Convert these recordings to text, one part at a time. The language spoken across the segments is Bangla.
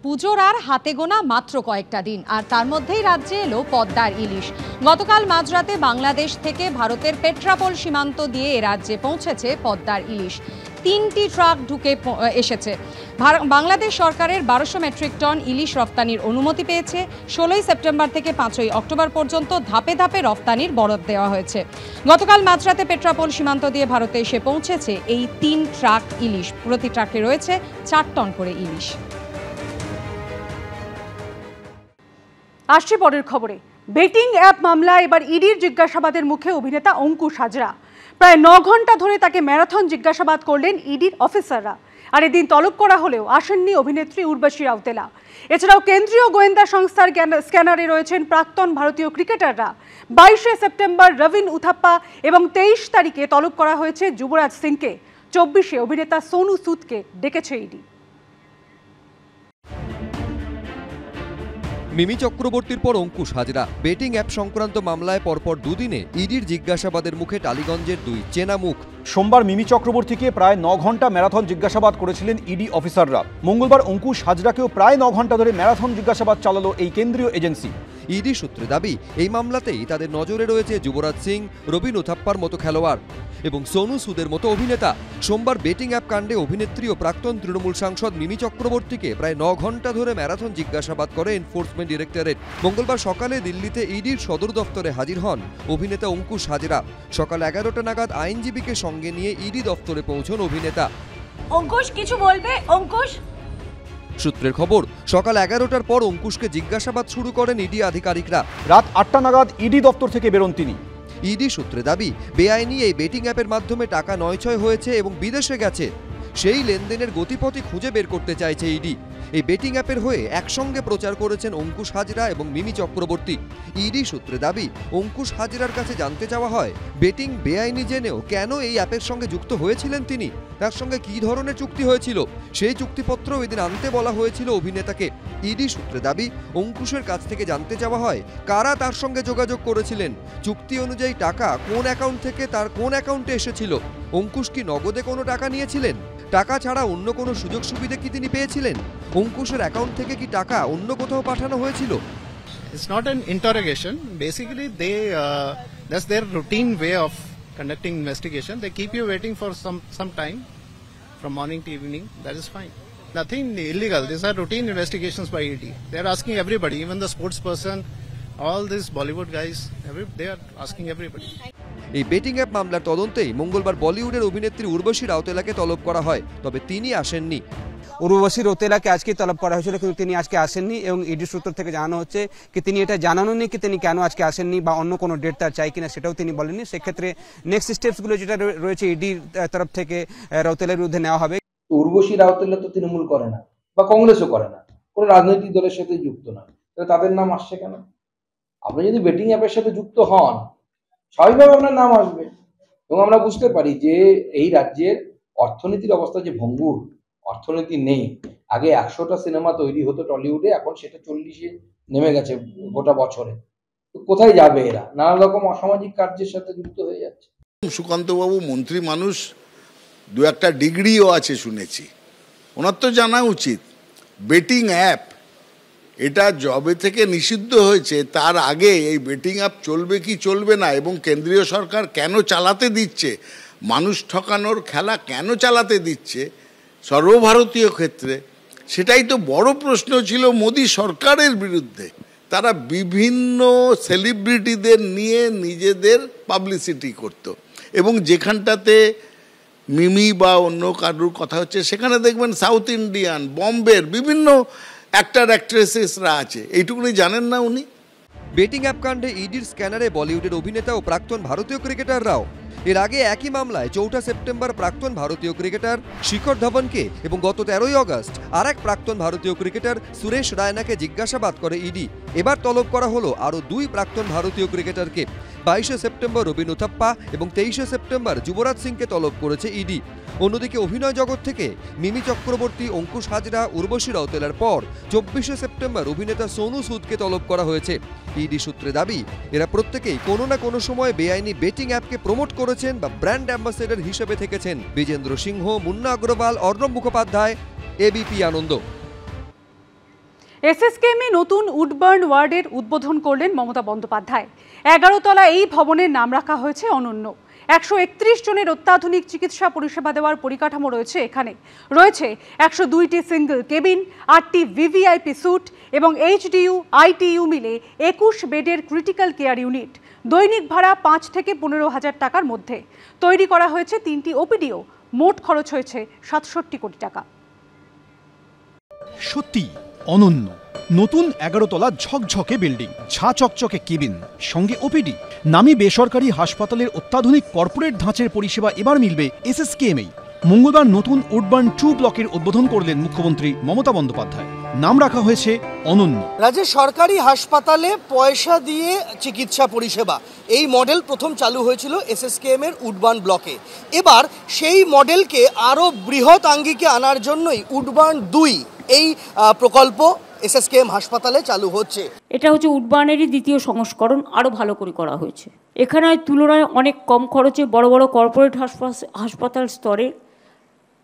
পুজোর আর হাতে গোনা মাত্র কয়েকটা দিন, আর তার মধ্যেই রাজ্যে এলো পদ্মার ইলিশ। গতকাল মাঝরাতে বাংলাদেশ থেকে ভারতের পেট্রাপোল সীমান্ত দিয়ে রাজ্যে পৌঁছেছে পদ্মার ইলিশ। 3টি ট্রাক ঢুকে এসেছে। বাংলাদেশ সরকারের 1200 মেট্রিক টন ইলিশ রফতানির অনুমতি পেয়েছে। 16ই সেপ্টেম্বর থেকে 5ই অক্টোবর পর্যন্ত ধাপে ধাপে রফতানির বরাদ দেওয়া হয়েছে। গতকাল মাঝরাতে পেট্রাপোল সীমান্ত দিয়ে ভারতে এসে পৌঁছেছে এই 3 ট্রাক ইলিশ। প্রতি ট্রাকে রয়েছে 4 টন করে ইলিশ। আসছে পরের খবরে। বেটিং অ্যাপ মামলায় এবার ইডির জিজ্ঞাসাবাদের মুখে অভিনেতা অঙ্কুশ হাজরা। প্রায় 9 ঘন্টা ধরে তাকে ম্যারাথন জিজ্ঞাসাবাদ করলেন ইডির অফিসাররা। আর এদিন তলব করা হলেও আসেননি অভিনেত্রী উর্বশী রাউতেলা। এছাড়াও কেন্দ্রীয় গোয়েন্দা সংস্থার স্ক্যানারে রয়েছেন প্রাক্তন ভারতীয় ক্রিকেটাররা। 22শে সেপ্টেম্বর রবিন উথাপ্পা এবং 23 তারিখে তলব করা হয়েছে যুবরাজ সিংকে। 24শে অভিনেতা সোনু সুদকে ডেকেছে ইডি। মিমি চক্রবর্তীর পর অঙ্কুশ হাজরা। বেটিং অ্যাপ সংক্রান্ত মামলায় পরপর দুদিনে ইডির জিজ্ঞাসাবাদের মুখে টালিগঞ্জের 2 চেনা মুখ। সোমবার মিমি চক্রবর্তীকে প্রায় 9 ঘন্টা ম্যারাথন জিজ্ঞাসাবাদ করেছিলেন ইডি অফিসাররা। মঙ্গলবার অঙ্কুশ হাজরাকেও প্রায় 9 ঘন্টা ধরে ম্যারাথন জিজ্ঞাসাবাদ চালালো এই কেন্দ্রীয় এজেন্সি। ইডি সূত্রে দাবি, এই মামলাতেই তাদের নজরে রয়েছে যুবরাজ সিং, রবিন উথাপ্পার মতো খেলোয়াড় এবং সোনু সুদের মতো অভিনেতা। সোমবার বেটিং অ্যাপ কাণ্ডে অভিনেত্রী ও প্রাক্তন তৃণমূল সাংসদ মিমি চক্রবর্তীকে প্রায় 9 ঘন্টা ধরে ম্যারাথন জিজ্ঞাসাবাদ করে এনফোর্সমেন্ট ডিরেক্টরেট। মঙ্গলবার সকালে দিল্লিতে ইডির সদর দফতরে হাজির হন অভিনেতা অঙ্কুশ হাজরা। সকাল 11টা নাগাদ আইনজীবীকে সঙ্গে নিয়ে ইডি দফতরে পৌঁছন অভিনেতা। অঙ্কুশ কিছু বলবে? অঙ্কুশ সূত্রের খবর, সকাল 11টার পর অঙ্কুশকে জিজ্ঞাসাবাদ শুরু করেন ইডি আধিকারিকরা। রাত 8টা নাগাদ ইডি দপ্তর থেকে বেরোন তিনি। ইডি সূত্রে দাবি, বেআইনি এই বেটিং অ্যাপের মাধ্যমে টাকা নয়ছয় হয়েছে এবং বিদেশে গেছে। সেই লেনদেনের গতিপথই খুঁজে বের করতে চাইছে ইডি। এই বেটিং অ্যাপের হয়ে একসঙ্গে প্রচার করেছেন অঙ্কুশ হাজরা এবং মিমি চক্রবর্তী। ইডি সূত্রে দাবি, অঙ্কুশ হাজরার কাছে জানতে চাওয়া হয় বেটিং বেআইনি জেনেও কেন এই অ্যাপের সঙ্গে যুক্ত হয়েছিলেন তিনি, তার সঙ্গে কী ধরনের চুক্তি হয়েছিল, সেই চুক্তিপত্র এদিন আনতে বলা হয়েছিল অভিনেতাকে। ইডি সূত্রে দাবি, অঙ্কুশের কাছ থেকে জানতে চাওয়া হয় কারা তার সঙ্গে যোগাযোগ করেছিলেন, চুক্তি অনুযায়ী টাকা কোন অ্যাকাউন্ট থেকে তার কোন অ্যাকাউন্টে এসেছিল, অঙ্কুশ কি নগদে কোনো টাকা নিয়েছিলেন, টাকা ছাড়া অন্য কোনো সুযোগ সুবিধা কি তিনি পেয়েছিলেন, অঙ্কুশের অ্যাকাউন্ট থেকে কি টাকা অন্য কোথাও পাঠানো হয়েছিল। It's not an interrogation. Basically, that's their routine way of conducting investigation. They keep you waiting for some time, from morning to evening. That is fine. Nothing illegal. These are routine investigations by ED. They are asking everybody, even the sports person, all these Bollywood guys. They are asking everybody. এই বেটিং অ্যাপ মামলার তদন্তেই মঙ্গলবার বলিউডের অভিনেত্রী উর্বশী রাউতেলাকে তলব করা হয়, তবে তিনি আসেননি। উর্বশী রাউতেলাকে আজকে তলব করা হয়েছিল, কিন্তু তিনি আজকে আসেননি এবং ইডি সূত্র থেকে জানানো হচ্ছে কি তিনি এটা জানানোনি কি তিনি কেন আজকে আসেননি বা অন্য কোনো ডেট তার চাই কিনা সেটাও তিনি বলেননি। সেক্ষেত্রে নেক্সট স্টেপসগুলো যেটা রয়েছে ইডির তরফ থেকে রাউতেলার বিরুদ্ধে নেওয়া হবে। উর্বশী রাউতেলা তো তৃণমূল করে না বা কংগ্রেসও করে না, কোনো রাজনৈতিক দলের সাথে যুক্ত নয়, তাহলে তাদের নাম আসছে কেন? আপনি যদি বেটিং অ্যাপের সাথে যুক্ত হন, স্বাভাবিকভাবে আপনার নাম আসবে। এবং আমরা বুঝতে পারি যে এই রাজ্যের অর্থনীতির অবস্থা যে ভঙ্গুর, অর্থনীতি নেই। আগে 100টা সিনেমা তৈরি হতো টলিউডে, এখন সেটা 40-এ নেমে গেছে গোটা বছরে। তো কোথায় যাবে এরা? নানা রকম অসামাজিক কার্যের সাথে যুক্ত হয়ে যাচ্ছে। সুকান্তবাবু মন্ত্রী মানুষ, 2-1টা ডিগ্রিও আছে শুনেছি, ওনার তো জানা উচিত বেটিং অ্যাপ এটা জবে থেকে নিষিদ্ধ হয়েছে তার আগে এই বেটিং অ্যাপ চলবে কি চলবে না এবং কেন্দ্রীয় সরকার কেন চালাতে দিচ্ছে, মানুষ ঠকানোর খেলা কেন চালাতে দিচ্ছে সর্বভারতীয় ক্ষেত্রে, সেটাই তো বড় প্রশ্ন ছিল মোদি সরকারের বিরুদ্ধে। তারা বিভিন্ন সেলিব্রিটিদের নিয়ে নিজেদের পাবলিসিটি করত এবং যেখানটাতে মিমি বা অন্য কারুর কথা হচ্ছে সেখানে দেখবেন সাউথ ইন্ডিয়ান, বম্বের বিভিন্ন অ্যাক্টর অ্যাক্ট্রেসেসরা আছে। এইটুকুনি জানেন না উনি? বেটিং অ্যাপ কাণ্ডে ইডির স্ক্যানারে বলিউডের অভিনেতা ও প্রাক্তন ভারতীয় ক্রিকেটাররাও। এর আগে একই মামলায় 4ঠা সেপ্টেম্বর প্রাক্তন ভারতীয় ক্রিকেটার শিখর ধবনকে এবং গত 13ই আগস্ট আরেক প্রাক্তন ভারতীয় ক্রিকেটার সুরেশ রায়নাকে জিজ্ঞাসাবাদ করে ইডি। এবার তলব করা হলো আরও 2 প্রাক্তন ভারতীয় ক্রিকেটারকে। 22শে সেপ্টেম্বর রবিন উথাপ্পা এবং 23শে সেপ্টেম্বর যুবরাজ সিংকে তলব করেছে ইডি। অন্যদিকে অভিনয় জগৎ থেকে মিমি চক্রবর্তী, অঙ্কুশ হাজরা, উর্বশী রাউতেলার পর 24শে সেপ্টেম্বর অভিনেতা সোনু সুদকে তলব করা হয়েছে। ইডি সূত্রে দাবি, এরা প্রত্যেকেই কোনো না কোনো সময় বেআইনি বেটিং অ্যাপকে প্রমোট করেছেন বা ব্র্যান্ড অ্যাম্বাসেডর হিসেবে থেকেছেন। বিজেন্দ্র সিংহ, মুন্না অগ্রওয়াল, অর্ণব মুখোপাধ্যায়, এবিপি আনন্দ। এসএসকেএমে নতুন উডবার্ন ওয়ার্ডের উদ্বোধন করলেন মমতা বন্দ্যোপাধ্যায়। 11 তলা এই ভবনের নাম রাখা হয়েছে অনন্য। 131 জনের অত্যাধুনিক চিকিৎসা পরিষেবা দেওয়ার পরিকাঠামো রয়েছে এখানে। রয়েছে 102টি সিঙ্গেল কেবিন, 8টি ভিভিআইপি স্যুট এবং এইচডিইউ আইটিইউ মিলে 21 বেডের ক্রিটিক্যাল কেয়ার ইউনিট। দৈনিক ভাড়া 5 থেকে 15,000 টাকার মধ্যে। তৈরি করা হয়েছে 3টি ওপিডিও। মোট খরচ হয়েছে 67 কোটি টাকা। সত্যি অনন্য নতুন 11 তলা ঝকঝকে বিল্ডিং, ঝা চকচকে কেবিন, সঙ্গে ওপিডি। নামী বেসরকারি হাসপাতালের অত্যাধুনিক কর্পোরেট ধাঁচের পরিষেবা এবার মিলবে এসএসকেএমেই। মঙ্গলবার নতুন উডবার্ন 2 ব্লকের উদ্বোধন করলেন মুখ্যমন্ত্রী মমতা বন্দ্যোপাধ্যায়। নাম রাখা হয়েছে অনন্য। রাজ্যের সরকারি হাসপাতালে পয়সা দিয়ে চিকিৎসা পরিষেবা, এই মডেল প্রথম চালু হয়েছিল এসএসকেএম এর উডবার্ন ব্লকে। এবার সেই মডেলকে আরও বৃহৎ আঙ্গিকে আনার জন্যই উডবার্ন 2 এই প্রকল্প এসএসকেএম হাসপাতালে চালু হচ্ছে। এটা হচ্ছে উডবার্নেরই দ্বিতীয় সংস্করণ, আরও ভালো করে করা হয়েছে। এখানে তুলনায় অনেক কম খরচে বড় বড় কর্পোরেট হাসপাতাল স্তরে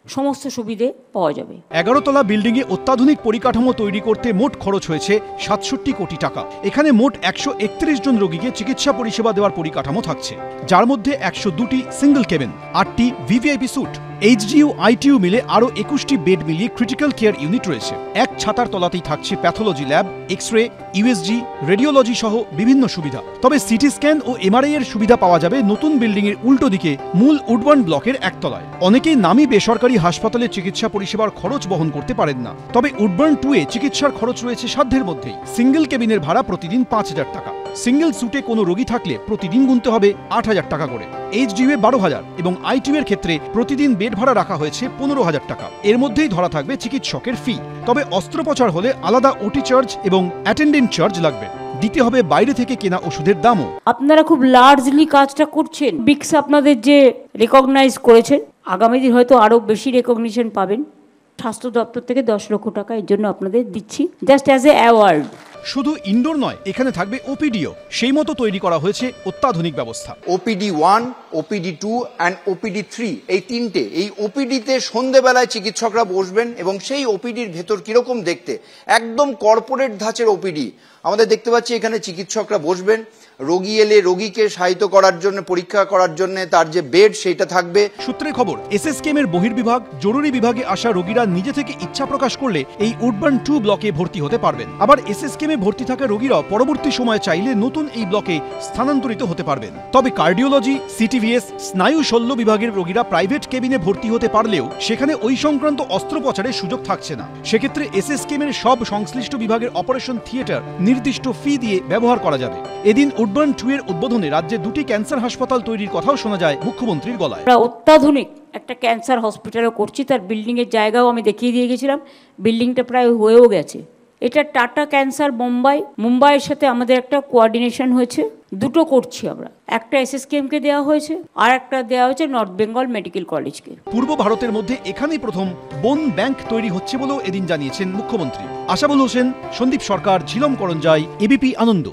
সমস্ত সুবিধে পাওয়া যাবে। 11 তলা বিল্ডিংয়ে অত্যাধুনিক পরিকাঠামো তৈরি করতে মোট খরচ হয়েছে 67 কোটি টাকা। এখানে মোট 131 জন রোগীকে চিকিৎসা পরিষেবা দেওয়ার পরিকাঠামো থাকছে, যার মধ্যে 102টি সিঙ্গেল কেবিন, 8টি ভিভিআইপি স্যুট, এইচডিইউ আইটিইউ মিলে আরও 21টি বেড মিলিয়ে ক্রিটিক্যাল কেয়ার ইউনিট রয়েছে। এক ছাতার তলাতেই থাকছে pathology lab, X-ray, USG, radiology সহ বিভিন্ন সুবিধা। তবে সিটি স্ক্যান ও এমআরআই এর সুবিধা পাওয়া যাবে নতুন বিল্ডিং এর উল্টো দিকে মূল উডবার্ন ব্লকের একতলায়। অনেকেই নামী বেসরকারি হাসপাতালে চিকিৎসা পরিষেবার খরচ বহন করতে পারেন না, তবে উডবার্ন 2 এ চিকিৎসার খরচ রয়েছে সাধ্যের মধ্যেই। সিঙ্গেল কেবিনের ভাড়া প্রতিদিন 5,000 টাকা। সিঙ্গেল স্যুটে কোনো রোগী থাকলে প্রতিদিন গুনতে হবে 8,000 টাকা করে। এইচডিইউ 12,000 এবং আইটিইউ এর ক্ষেত্রে প্রতিদিন বেড ভাড়া রাখা হয়েছে 15,000 টাকা। এর মধ্যেই ধরা থাকবে চিকিৎসকের ফি। তবে অস্ত্রোপচার হলে আলাদা ওটি চার্জ এবং অ্যাটেন্ডেন্ট চার্জ লাগবে। দিতে হবে বাইরে থেকে কেনা ওষুধের দামও। আপনারা খুব লার্জলি কাজটা করছেন। বিক্স আপনাদের যে রেকগনাইজ করেছেন, আগামী দিন হয়তো আরও বেশি রেকগনিশন পাবেন। স্বাস্থ্য দপ্তর থেকে 10 লক্ষ টাকা এর জন্য আপনাদের দিচ্ছি, জাস্ট অ্যাজ এ অ্যাওয়ার্ড। শুধু ইনডোর নয়, এখানে থাকবে ওপিডিও। সেই মতো তৈরি করা হয়েছে অত্যাধুনিক ব্যবস্থা। ওপিডি 1, ওপিডি 2 অ্যান্ড ওপিডি 3 এই তিনটে। এই ওপিডিতে সন্ধ্যেবেলায় চিকিৎসকরা বসবেন এবং সেই ওপিডির ভেতর কিরকম দেখতে, একদম কর্পোরেট ধাঁচের ওপিডি। আমাদের দেখতে পাচ্ছি এখানে চিকিৎসকরা বসবেন, রোগী এলে রোগীকে সাহায্য করার জন্য, পরীক্ষা করার জন্য তার যে বেড সেইটা থাকবে। সূত্রে খবর, এসএসকেএম এর বহির্বিভাগ, জরুরি বিভাগে আসা রোগীরা নিজে থেকে ইচ্ছা প্রকাশ করলে এই উডবার্ন 2 ব্লকে ভর্তি হতে পারবেন। আবার এসএসকেএম এ ভর্তি থাকা রোগীরা পরবর্তী সময়ে চাইলে নতুন এই ব্লকে স্থানান্তরিত হতে পারবেন। তবে কার্ডিওলজি, সিটিভিএস, স্নায়ু শল্য বিভাগের রোগীরা প্রাইভেট কেবিনে ভর্তি হতে পারলেও সেখানে ওই সংক্রান্ত অস্ত্রোপচারের সুযোগ থাকছে না। সেক্ষেত্রে এসএসকেএম এর সব সংশ্লিষ্ট বিভাগের অপারেশন থিয়েটার নির্দিষ্ট ফি দিয়ে ব্যবহার করা যাবে। এদিন উডবার্ন 2 এর উদ্বোধনে রাজ্যে 2টি ক্যান্সার হাসপাতাল তৈরির কথাও শোনা যায় মুখ্যমন্ত্রীর গলায়। আমরা অত্যাধুনিক একটা ক্যান্সার হসপিটালও করছি, তার বিল্ডিং এর জায়গাও আমি দেখিয়ে দিয়ে গেছিলাম। বিল্ডিংটা প্রায় হয়েও গেছে। এটা টাটা ক্যান্সার মুম্বাইয়ের সাথে আমাদের একটা কোঅর্ডিনেশন হয়েছে। দুটো করছি আমরা, একটা এসএসকেএম কে দেওয়া হয়েছে আর একটা দেওয়া হয়েছে নর্থ বেঙ্গল মেডিকেল কলেজকে। পূর্ব ভারতের মধ্যে এখানেই প্রথম বোন ব্যাংক তৈরি হচ্ছে বলেও এদিন জানিয়েছেন মুখ্যমন্ত্রী। আশাবুল হোসেন, সন্দীপ সরকার, ঝিলম করঞ্জাই, এবিপি আনন্দ।